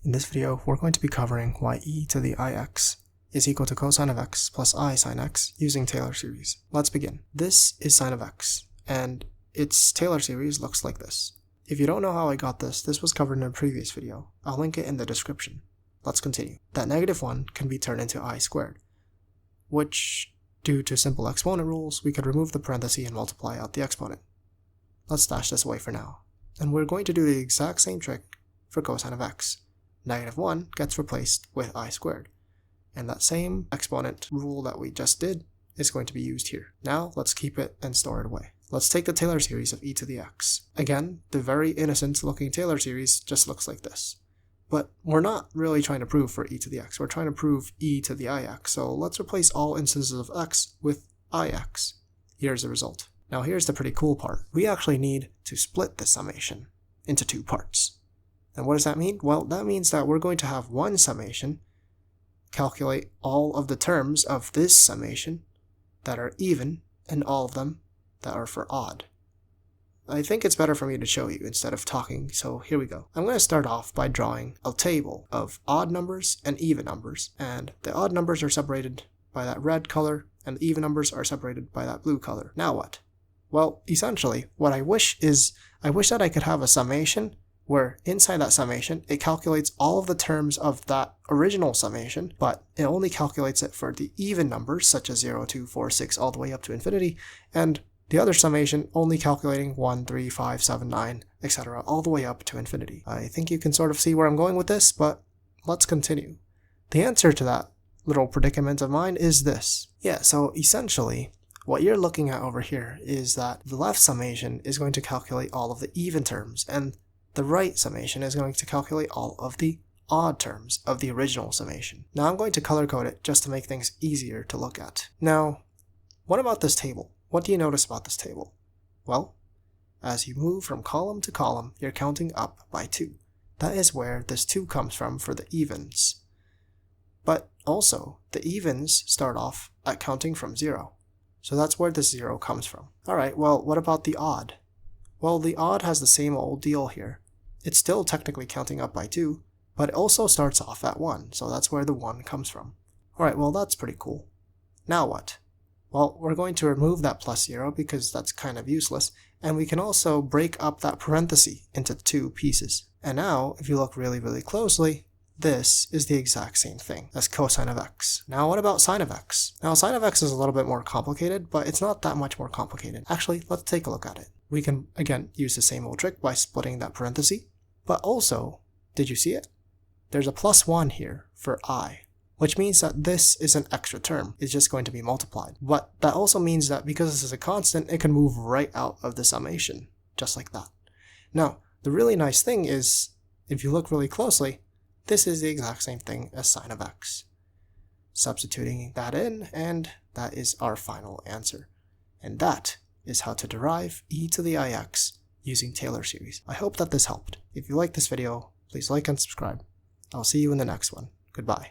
In this video, we're going to be covering why e to the ix is equal to cosine of x plus I sine x using Taylor series. Let's begin. This is sine of x, and its Taylor series looks like this. If you don't know how I got this, this was covered in a previous video. I'll link it in the description. Let's continue. That -1 can be turned into I squared, which, due to simple exponent rules, we could remove the parenthesis and multiply out the exponent. Let's stash this away for now. And we're going to do the exact same trick for cosine of x. -1 gets replaced with I squared. And that same exponent rule that we just did is going to be used here. Now let's keep it and store it away. Let's take the Taylor series of e to the x. Again, the very innocent looking Taylor series just looks like this. But we're not really trying to prove for e to the x, we're trying to prove e to the ix, so let's replace all instances of x with ix. Here's the result. Now here's the pretty cool part. We actually need to split this summation into two parts. And what does that mean? Well, that means that we're going to have one summation calculate all of the terms of this summation that are even and all of them that are for odd. I think it's better for me to show you instead of talking, so here we go. I'm going to start off by drawing a table of odd numbers and even numbers, and the odd numbers are separated by that red color and the even numbers are separated by that blue color. Now what? Well, essentially, what I wish that I could have a summation where inside that summation, it calculates all of the terms of that original summation, but it only calculates it for the even numbers, such as 0, 2, 4, 6, all the way up to infinity, and the other summation only calculating 1, 3, 5, 7, 9, etc., all the way up to infinity. I think you can sort of see where I'm going with this, but let's continue. The answer to that little predicament of mine is this. Yeah, so essentially, what you're looking at over here is that the left summation is going to calculate all of the even terms, and the right summation is going to calculate all of the odd terms of the original summation. Now I'm going to color code it just to make things easier to look at. Now, what about this table? What do you notice about this table? Well, as you move from column to column, you're counting up by 2. That is where this 2 comes from for the evens. But also, the evens start off at counting from 0. So that's where this 0 comes from. Alright, well, what about the odd? Well, the odd has the same old deal here. It's still technically counting up by 2, but it also starts off at 1, so that's where the 1 comes from. Alright, well that's pretty cool. Now what? Well, we're going to remove that plus 0 because that's kind of useless, and we can also break up that parenthesis into 2 pieces. And now, if you look really, really closely, this is the exact same thing as cosine of x. Now what about sine of x? Now sine of x is a little bit more complicated, but it's not that much more complicated. Actually, let's take a look at it. We can, again, use the same old trick by splitting that parenthesis, but also, did you see it? There's a plus 1 here for I, which means that this is an extra term. It's just going to be multiplied. But that also means that because this is a constant, it can move right out of the summation, just like that. Now, the really nice thing is, if you look really closely, this is the exact same thing as sine of x. Substituting that in, and that is our final answer. And that is how to derive e to the ix using Taylor series. I hope that this helped. If you like this video, please like and subscribe. I'll see you in the next one. Goodbye.